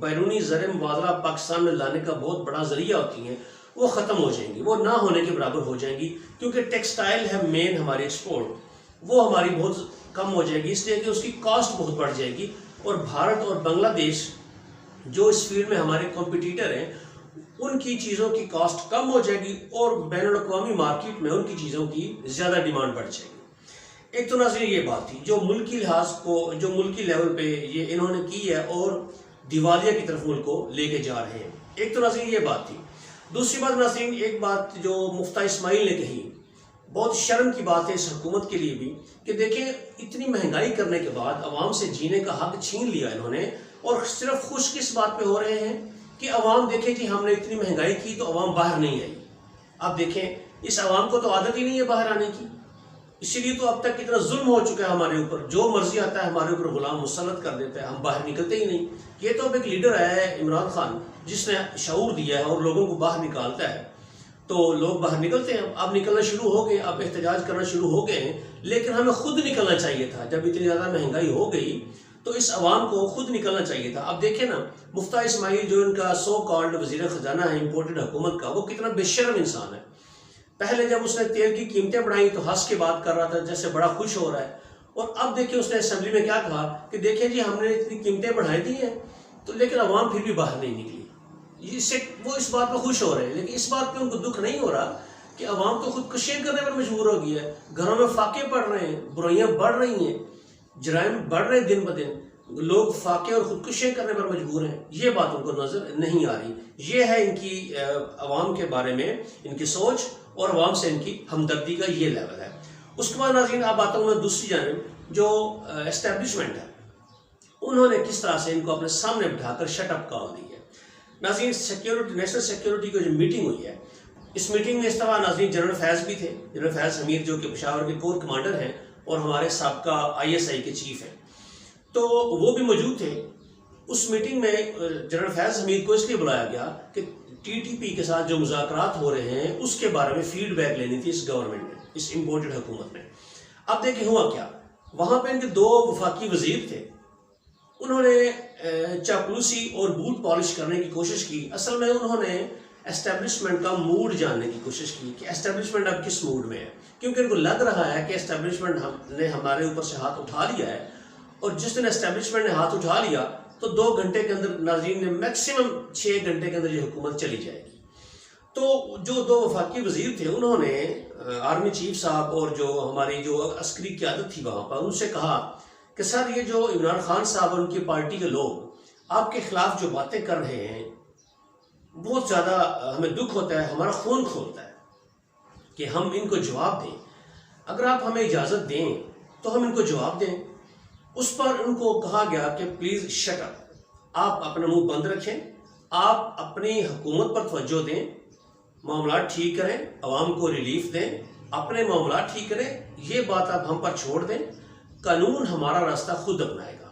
بیرونی زر مبادلہ پاکستان میں لانے کا بہت بڑا ذریعہ ہوتی ہیں وہ ختم ہو جائیں گی، وہ نہ ہونے کے برابر ہو جائیں گی، کیونکہ ٹیکسٹائل ہے مین ہماری ایکسپورٹ، وہ ہماری بہت کم ہو جائے گی، اس لیے کہ اس کی کاسٹ بہت بڑھ جائے گی، اور بھارت اور بنگلہ دیش جو اس فیلڈ میں ہمارے کمپٹیٹر ہیں ان کی چیزوں کی کاسٹ کم ہو جائے گی، اور بین الاقوامی مارکیٹ میں ان کی چیزوں کی زیادہ ڈیمانڈ بڑھ جائے گی۔ ایک تو ناظرین یہ بات تھی جو ملکی لحاظ کو، جو ملکی لیول پہ یہ انہوں نے کی ہے اور دیوالیہ کی طرف ملک کو لے کے جا رہے ہیں، ایک تو ناظرین یہ بات تھی۔ دوسری بات ناظرین، ایک بات جو مفتیٰ اسماعیل نے کہی، بہت شرم کی بات ہے اس حکومت کے لیے بھی، کہ دیکھیں اتنی مہنگائی کرنے کے بعد عوام سے جینے کا حق چھین لیا انہوں نے، اور صرف خوش کس بات پہ ہو رہے ہیں کہ عوام دیکھیں جی ہم نے اتنی مہنگائی کی تو عوام باہر نہیں آئی۔ اب دیکھیں اس عوام کو تو عادت ہی نہیں ہے باہر آنے کی، اسی لیے تو اب تک اتنا ظلم ہو چکا ہے ہمارے اوپر، جو مرضی آتا ہے ہمارے اوپر غلام مسلط کر دیتا ہے، ہم باہر نکلتے ہی نہیں۔ یہ تو اب ایک لیڈر آیا ہے عمران خان جس نے شعور دیا ہے اور لوگوں کو باہر نکالتا ہے، تو لوگ باہر نکلتے ہیں، اب نکلنا شروع ہو گئے، اب احتجاج کرنا شروع ہو گئے ہیں، لیکن ہمیں خود نکلنا چاہیے تھا جب اتنی زیادہ مہنگائی ہو گئی تو اس عوام کو خود نکلنا چاہیے تھا۔ اب دیکھیں نا مفتیٰ اسماعیل جو ان کا سو کالڈ وزیر خزانہ ہے امپورٹڈ حکومت کا، وہ کتنا بے شرم انسان ہے۔ پہلے جب اس نے تیل کی قیمتیں بڑھائیں تو ہنس کے بات کر رہا تھا جیسے بڑا خوش ہو رہا ہے، اور اب دیکھیں اس نے اسمبلی میں کیا کہا کہ دیکھیں جی ہم نے اتنی قیمتیں بڑھائی دی ہیں تو لیکن عوام پھر بھی باہر نہیں نکلی۔ اس سے وہ اس بات پہ خوش ہو رہے ہیں، لیکن اس بات پہ ان کو دکھ نہیں ہو رہا کہ عوام تو خودکشیاں کرنے پر مجبور ہو گئی ہے، گھروں میں فاقے پڑ رہے ہیں، برائیاں بڑھ رہی ہیں، جرائم بڑھ رہے ہیں دن بدن، لوگ فاقے اور خودکشیاں کرنے پر مجبور ہیں، یہ بات ان کو نظر نہیں آ رہی۔ یہ ہے ان کی عوام کے بارے میں ان کی سوچ اور عوام سے ان کی ہمدردی کا یہ لیول ہے۔ اس کے بعد ناظرین اب آتا ہوں میں دوسری جانب، جو اسٹیبلشمنٹ ہے انہوں نے کس طرح سے ان کو اپنے سامنے بٹھا کر شٹ اپ کال دی ہے۔ ناظرین سیکیورٹی، نیشنل سیکیورٹی کی جو میٹنگ ہوئی ہے، اس میٹنگ میں اس طرح ناظرین جنرل فیض بھی تھے، جنرل فیض حمید جو کہ پشاور کے کور کمانڈر ہیں اور ہمارے سابقہ ISI کے چیف ہیں، تو وہ بھی موجود تھے۔ اس میٹنگ میں جنرل فیض حمید کو اس لیے بلایا گیا کہ TTP کے ساتھ جو مذاکرات ہو رہے ہیں اس کے بارے میں فیڈ بیک لینی تھی اس گورنمنٹ میں، اس امپورٹڈ حکومت میں۔ اب دیکھیں ہوا کیا، وہاں پہ ان کے 2 وفاقی وزیر تھے، انہوں نے چاپلوسی اور بوٹ پالش کرنے کی کوشش کی۔ اصل میں انہوں نے اسٹیبلشمنٹ کا موڈ جاننے کی کوشش کی کہ اسٹیبلشمنٹ اب کس موڈ میں ہے، کیونکہ ان کو لگ رہا ہے کہ اسٹیبلشمنٹ نے ہمارے اوپر سے ہاتھ اٹھا لیا ہے، اور جس دن اسٹیبلشمنٹ نے ہاتھ اٹھا لیا تو 2 گھنٹے کے اندر ناظرین نے میکسیمم 6 گھنٹے کے اندر یہ حکومت چلی جائے گی۔ تو جو 2 وفاقی وزیر تھے انہوں نے آرمی چیف صاحب اور جو ہماری جو عسکری قیادت تھی وہاں پر ان سے کہا کہ سر یہ جو عمران خان صاحب اور ان کی پارٹی کے لوگ آپ کے خلاف جو باتیں کر رہے ہیں بہت زیادہ ہمیں دکھ ہوتا ہے، ہمارا خون کھولتا ہے کہ ہم ان کو جواب دیں، اگر آپ ہمیں اجازت دیں تو ہم ان کو جواب دیں۔ اس پر ان کو کہا گیا کہ پلیز شٹ اپ، آپ اپنا منہ بند رکھیں، آپ اپنی حکومت پر توجہ دیں، معاملات ٹھیک کریں، عوام کو ریلیف دیں، اپنے معاملات ٹھیک کریں، یہ بات آپ ہم پر چھوڑ دیں، قانون ہمارا راستہ خود اپنائے گا۔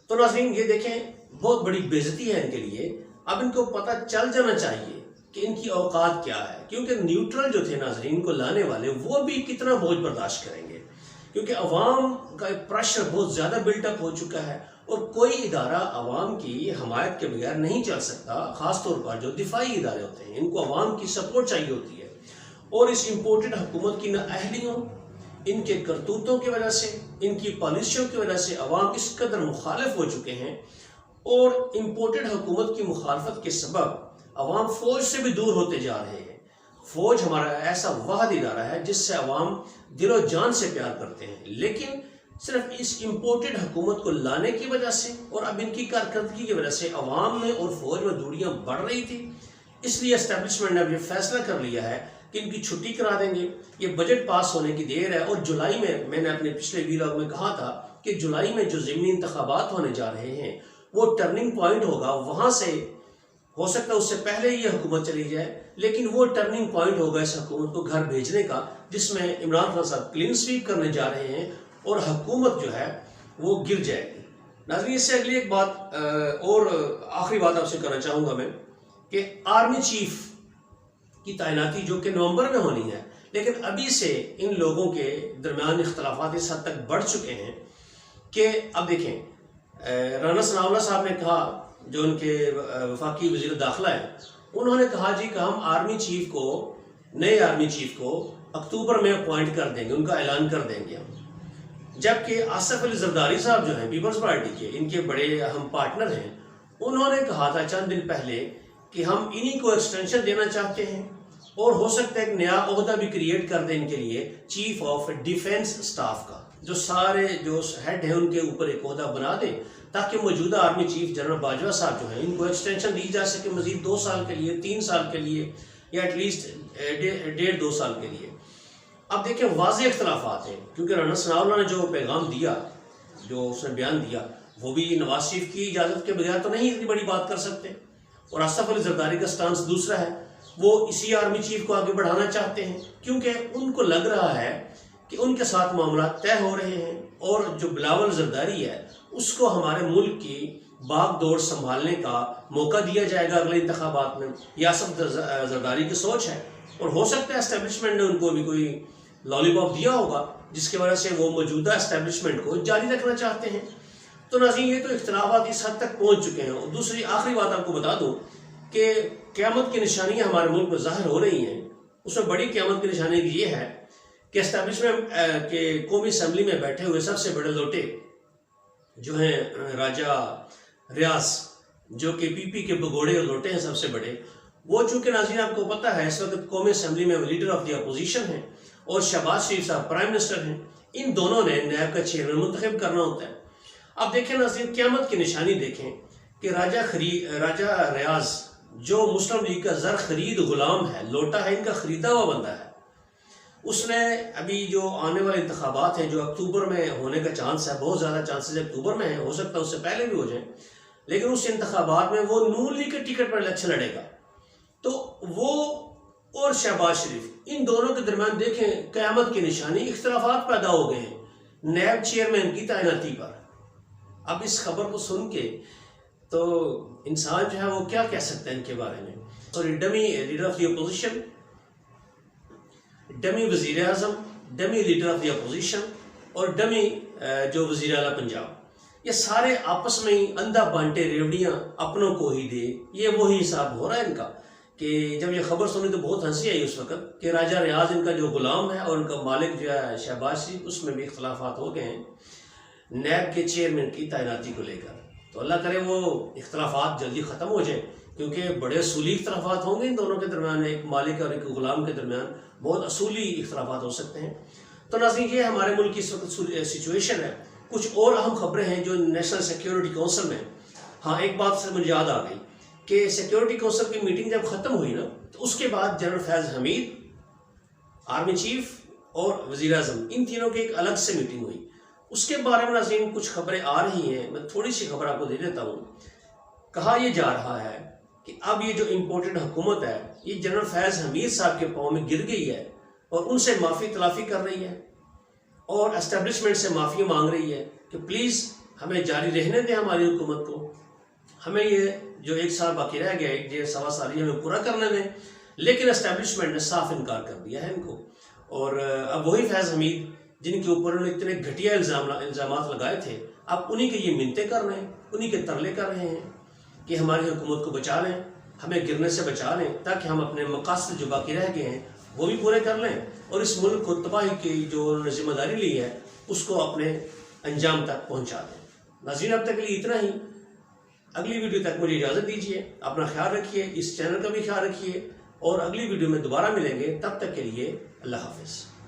تو ناظرین یہ دیکھیں بہت بڑی بےعزتی ہے ان کے لیے، اب ان کو پتہ چل جانا چاہیے کہ ان کی اوقات کیا ہے، کیونکہ نیوٹرل جو تھے ناظرین کو لانے والے وہ بھی کتنا بوجھ برداشت کریں گے، کیونکہ عوام کا پریشر بہت زیادہ بلٹ اپ ہو چکا ہے، اور کوئی ادارہ عوام کی حمایت کے بغیر نہیں چل سکتا، خاص طور پر جو دفاعی ادارے ہوتے ہیں ان کو عوام کی سپورٹ چاہیے ہوتی ہے، اور اس امپورٹڈ حکومت کی نااہلیوں، ان کے کرتوتوں کی وجہ سے، ان کی پالیسیوں کی وجہ سے عوام اس قدر مخالف ہو چکے ہیں، اور امپورٹڈ حکومت کی مخالفت کے سبب عوام فوج سے بھی دور ہوتے جا رہے ہیں۔ فوج ہمارا ایسا واحد ادارہ ہے جس سے عوام دل و جان سے پیار کرتے ہیں، لیکن صرف اس امپورٹڈ حکومت کو لانے کی وجہ سے اور اب ان کی کارکردگی کی وجہ سے عوام میں اور فوج میں دوریاں بڑھ رہی تھی، اس لیے اسٹیبلشمنٹ نے اب یہ فیصلہ کر لیا ہے کہ ان کی چھٹی کرا دیں گے، یہ بجٹ پاس ہونے کی دیر ہے، اور جولائی میں نے اپنے پچھلے ویلاگ میں کہا تھا کہ جولائی میں جو ضمنی انتخابات ہونے جا رہے ہیں وہ ٹرننگ پوائنٹ ہوگا، وہاں سے ہو سکتا ہے اس سے پہلے یہ حکومت چلی جائے، لیکن وہ ٹرننگ پوائنٹ ہوگا اس حکومت کو گھر بھیجنے کا، جس میں عمران خان صاحب کلین سویپ کرنے جا رہے ہیں اور حکومت جو ہے وہ گر جائے گی۔ ناظرین اس سے اگلی ایک بات اور آخری بات آپ سے کرنا چاہوں گا میں کہ آرمی چیف کی تعیناتی جو کہ نومبر میں ہونی ہے، لیکن ابھی سے ان لوگوں کے درمیان اختلافات اس حد تک بڑھ چکے ہیں کہ اب دیکھیں رانا ثناء اللہ صاحب نے کہا، جو ان کے وفاقی وزیر داخلہ ہیں، انہوں نے کہا جی کہ ہم نئے آرمی چیف کو اکتوبر میں اپوائنٹ کر دیں گے، ان کا اعلان کر دیں گے ہم۔ جبکہ آصف علی زرداری صاحب جو ہیں پیپلز پارٹی کے، ان کے بڑے اہم پارٹنر ہیں، انہوں نے کہا تھا چند دن پہلے کہ ہم انہی کو ایکسٹینشن دینا چاہتے ہیں اور ہو سکتا ہے ایک نیا عہدہ بھی کریٹ کر دیں ان کے لیے، چیف آف ڈیفینس سٹاف کا، جو سارے جو ہیڈ ہیں ان کے اوپر ایک عہدہ بنا دیں تاکہ موجودہ آرمی چیف جنرل باجوہ صاحب جو ہیں ان کو ایکسٹینشن دی جا سکے مزید 2 سال کے لیے، 3 سال کے لیے، یا ایٹ لیسٹ 1.5-2 سال کے لیے۔ اب دیکھیں واضح اختلافات ہیں، کیونکہ رانا ثناء اللہ نے جو پیغام دیا، جو اس نے بیان دیا، وہ بھی نواز شریف کی اجازت کے بغیر تو نہیں اتنی بڑی بات کر سکتے، اور آصف علی زرداری کا سٹانس دوسرا ہے، وہ اسی آرمی چیف کو آگے بڑھانا چاہتے ہیں کیونکہ ان کو لگ رہا ہے کہ ان کے ساتھ معاملات طے ہو رہے ہیں، اور جو بلاول زرداری ہے اس کو ہمارے ملک کی باغ دوڑ سنبھالنے کا موقع دیا جائے گا اگلے انتخابات میں۔ یہ آصف زرداری کی سوچ ہے، اور ہو سکتا ہے اسٹیبلشمنٹ نے ان کو بھی کوئی لالی پاپ دیا ہوگا جس کی وجہ سے وہ موجودہ اسٹیبلشمنٹ کو جاری رکھنا چاہتے ہیں۔ تو ناظرین، یہ تو اختلافات اس حد تک پہنچ چکے ہیں۔ اور دوسری آخری بات آپ کو بتا دوں کہ قیامت کی نشانیاں ہمارے ملک میں ظاہر ہو رہی ہیں، اس میں بڑی قیامت کی نشانی یہ ہے کہ اسٹیبلشمنٹ کے قومی اسمبلی میں بیٹھے ہوئے سب سے بڑے لوٹے جو ہیں راجہ ریاض، جو کہ پی پی کے بگوڑے اور لوٹے ہیں سب سے بڑے، وہ چونکہ ناظرین آپ کو پتہ ہے اس وقت قومی اسمبلی میں لیڈر آف دی اپوزیشن ہیں، اور شہباز شریف صاحب پرائم منسٹر ہیں، ان دونوں نے نیب کا چیئرمین منتخب کرنا ہوتا ہے۔ اب دیکھیں ناظرین، قیامت کی نشانی دیکھیں کہ راجہ ریاض جو مسلم لیگ کا زر خرید غلام ہے، لوٹا ہے، ان کا خریدا ہوا بندہ ہے، اس نے ابھی جو آنے والے انتخابات ہیں جو اکتوبر میں ہونے کا چانس ہے، بہت زیادہ چانسز اکتوبر میں ہیں، ہو سکتا ہے اس سے پہلے بھی ہو جائیں، لیکن اس انتخابات میں وہ نون لیگ کے ٹکٹ پر الیکشن لڑے گا۔ تو وہ اور شہباز شریف، ان دونوں کے درمیان دیکھیں قیامت کی نشانی، اختلافات پیدا ہو گئے ہیں نیب چیئرمین کی تعیناتی پر۔ اب اس خبر کو سن کے تو انسان جو ہے وہ کیا کہہ سکتا ہے ان کے بارے میں۔ اور dummy leader of the opposition, dummy وزیر اعظم، dummy leader of the opposition, اور ڈمی جو وزیر اعلیٰ پنجاب، یہ سارے آپس میں ہی اندھا بانٹے ریوڑیاں اپنوں کو ہی دے، یہ وہی حساب ہو رہا ہے ان کا۔ کہ جب یہ خبر سنی تو بہت ہنسی آئی اس وقت کہ راجہ ریاض ان کا جو غلام ہے اور ان کا مالک جو ہے شہباز شریف، اس میں بھی اختلافات ہو گئے ہیں نیب کے چیئرمین کی تعیناتی کو لے کر۔ تو اللہ کرے وہ اختلافات جلدی ختم ہو جائیں، کیونکہ بڑے اصولی اختلافات ہوں گے ان دونوں کے درمیان، ایک مالک اور ایک غلام کے درمیان بہت اصولی اختلافات ہو سکتے ہیں۔ تو ناظرین، یہ ہمارے ملک کی اس وقت سچویشن ہے۔ کچھ اور اہم خبریں ہیں جو نیشنل سیکیورٹی کونسل میں، ہاں ایک بات سے مجھے یاد آ گئی کہ سیکیورٹی کونسل کی میٹنگ جب ختم ہوئی نا، تو اس کے بعد جنرل فیض حمید، آرمی چیف اور وزیر اعظم، ان تینوں کی ایک الگ سے میٹنگ ہوئی۔ اس کے بارے میں ناظرین کچھ خبریں آ رہی ہیں، میں تھوڑی سی خبر آپ کو دے دیتا ہوں۔ کہا یہ جا رہا ہے کہ اب یہ جو امپورٹڈ حکومت ہے یہ جنرل فیض حمید صاحب کے پاؤں میں گر گئی ہے، اور ان سے معافی تلافی کر رہی ہے، اور اسٹیبلشمنٹ سے معافی مانگ رہی ہے کہ پلیز ہمیں جاری رہنے دیں ہماری حکومت کو، ہمیں یہ جو 1 سال باقی رہ گیا، 1.5 سال ہمیں پورا کرنے دیں۔ لیکن اسٹیبلشمنٹ نے صاف انکار کر دیا ہے ان کو، اور اب وہی فیض حمید جن کے اوپر انہوں نے اتنے گھٹیا الزامات لگائے تھے، اب انہی کے یہ منتیں کر رہے ہیں، انہی کے ترلے کر رہے ہیں کہ ہماری حکومت کو بچا لیں، ہمیں گرنے سے بچا لیں، تاکہ ہم اپنے مقاصد جو باقی رہ گئے ہیں وہ بھی پورے کر لیں، اور اس ملک کو تباہی کی جو انہوں نے ذمہ داری لی ہے اس کو اپنے انجام تک پہنچا دیں۔ ناظرین، اب تک کے لیے اتنا ہی۔ اگلی ویڈیو تک مجھے اجازت دیجیے، اپنا خیال رکھیے، اس چینل کا بھی خیال رکھیے، اور اگلی ویڈیو میں دوبارہ ملیں گے، تب تک کے لیے اللہ حافظ۔